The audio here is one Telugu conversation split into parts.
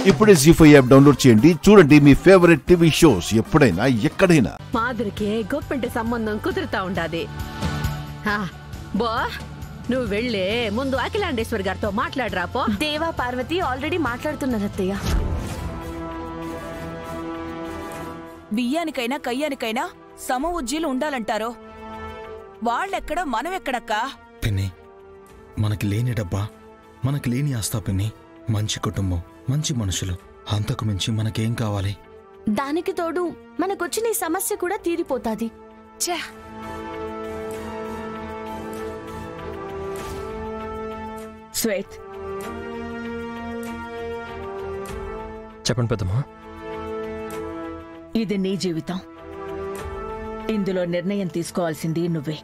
ఇప్పుడే జీ5 యాప్ డౌన్లోడ్ చేయండి. చూడండి మీ ఫేవరెట్ టీవీ షోస్ ఎప్పుడైనా ఎక్కడైనా. మాధురికి గొప్పంటి సంబంధం కుదురుతా ఉండాది. బో నువ్వు వెళ్ళే ముందు అఖిలాండేశ్వరి గారితో మాట్లాడరాపో. దేవా పార్వతి ఆల్రెడీ మాట్లాడుతున్నారు అత్తయ్య. బియ్యానికైనా కయ్యానికైనా సమ ఉజ్జీలు ఉండాలంటారో వాళ్ళెక్కడ మనమెక్కడక్కా? పిన్ని, మనకి లేని డబ్బా, మనకి లేని ఆస్తా పిన్ని. మంచి కుటుంబం, మంచి మనుషులు, అంతకు మించి మనకేం కావాలి? దానికి తోడు మనకొచ్చిన ఈ సమస్య కూడా తీరిపోతాది. శ్వేత్, చెప్పండి పెద్దమ్మా. ఇది నీ జీవితం. ఇందులో నిర్ణయం తీసుకోవాల్సింది నువ్వే.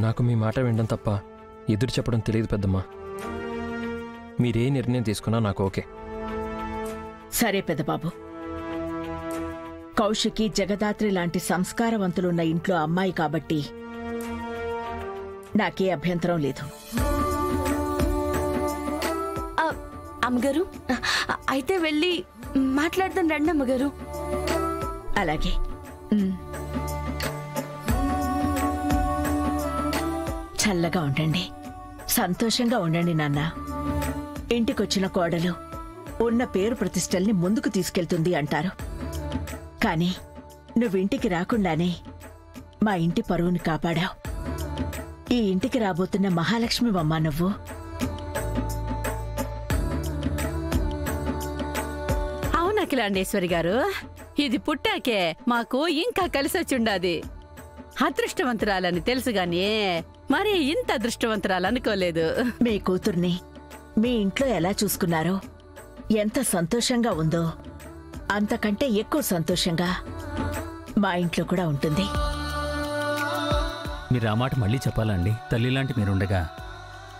నాకు మీ మాట వినడం తప్ప ఎదురు చెప్పడం తెలియదు పెద్దమ్మా. మీరే నిర్ణయం తీసుకున్నా నాకు ఓకే. సరే పెద్దబాబు, కౌశికి జగదాత్రి లాంటి సంస్కారవంతులున్న ఇంట్లో అమ్మాయి కాబట్టి నాకే అభ్యంతరం లేదు. అమ్మగారు, అయితే వెళ్ళి మాట్లాడదాం రండి అమ్మగారు. అలాగే. చల్లగా ఉండండి, సంతోషంగా ఉండండి నాన్న. ఇంటికొచ్చిన కోడలు ఉన్న పేరు ప్రతిష్టల్ని ముందుకు తీసుకెళ్తుంది అంటారు. కానీ నువ్వింటికి రాకుండానే మా ఇంటి పరువుని కాపాడావు. ఈ ఇంటికి రాబోతున్న మహాలక్ష్మివమ్మా నువ్వు. అవును అఖిలాండేశ్వరి గారు, ఇది పుట్టాకే మాకు ఇంకా కలిసొచ్చుండాది. అదృష్టవంతురాలని తెలుసుగాని మరి ఇంత అదృష్టవంతురాలనుకోలేదు. మీ కూతుర్ని మీ ఇంట్లో ఎలా చూసుకున్నారో, ఎంత సంతోషంగా ఉందో అంతకంటే ఎక్కువ సంతోషంగా మా ఇంట్లో కూడా ఉంటుంది. మీరు ఆ మాట మళ్ళీ చెప్పాలండి. తల్లిలాంటి మీరుండగా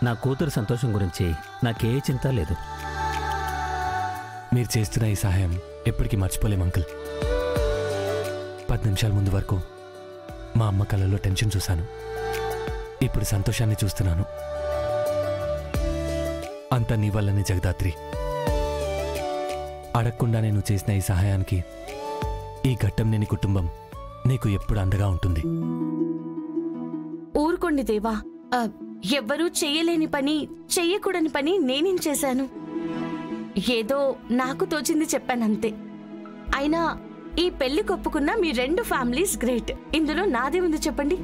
నా కూతురు సంతోషం గురించి నాకే చింత లేదు. మీరు చేస్తున్న ఈ సహాయం ఎప్పటికీ మర్చిపోలేం అంకుల్. 10 నిమిషాల ముందు వరకు మా అమ్మ కళ్ళలో టెన్షన్ చూశాను, ఇప్పుడు సంతోషాన్ని చూస్తున్నాను. అంతా నీ వల్లనే జగదాత్రి. అడగకుండా నేను చేసిన ఈ సహాయానికి ఈ ఘట్టం లేని కుటుంబం నీకు ఎప్పుడు అండగా ఉంటుంది. ఊరుకోండి దేవా, ఎవ్వరూ చెయ్యలేని పని, చెయ్యకూడని పని నేనేం చేశాను? ఏదో నాకు తోచింది చెప్పానంతే. అయినా ఈ పెళ్లి కొప్పుకున్న మీ 2 ఫ్యామిలీస్ గ్రేట్. ఇందులో నాదే ఉంది చెప్పండి.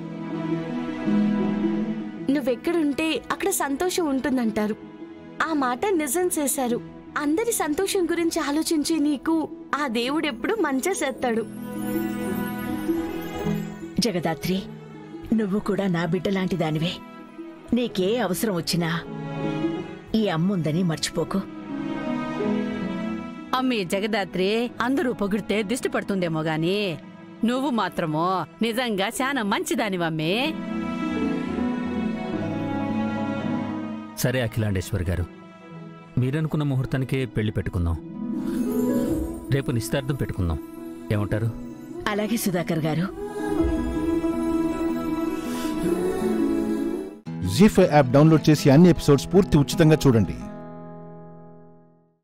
నువ్వెక్కడుంటే అక్కడ సంతోషం ఉంటుందంటారు. ఆ మాట నిజం చేశారు. అందరి సంతోషం గురించి ఆలోచించి నీకు ఆ దేవుడెప్పుడు మంచి చేస్తాడు. జగదాత్రి, నువ్వు కూడా నా బిడ్డలాంటి దానివే. నీకే అవసరం వచ్చినా ఈ అమ్ముందని మర్చిపోకు. అమ్మీ జగదాత్రి, అందరూ పొగిడితే దిష్టి పడుతుందేమో గాని నువ్వు మాత్రమో నిజంగా చాలా మంచిదానివమ్మే. సరే అఖిలాండేశ్వరి గారు, మీరనుకున్న ముహూర్తానికే పెళ్లి పెట్టుకుందాం. రేపు నిశ్చితార్థం పెట్టుకుందాం, ఏమంటారు? అలాగే సుధాకర్ గారు. జీ5 యాప్ డౌన్లోడ్ చేసి అన్ని ఎపిసోడ్స్ పూర్తి ఉచితంగా చూడండి.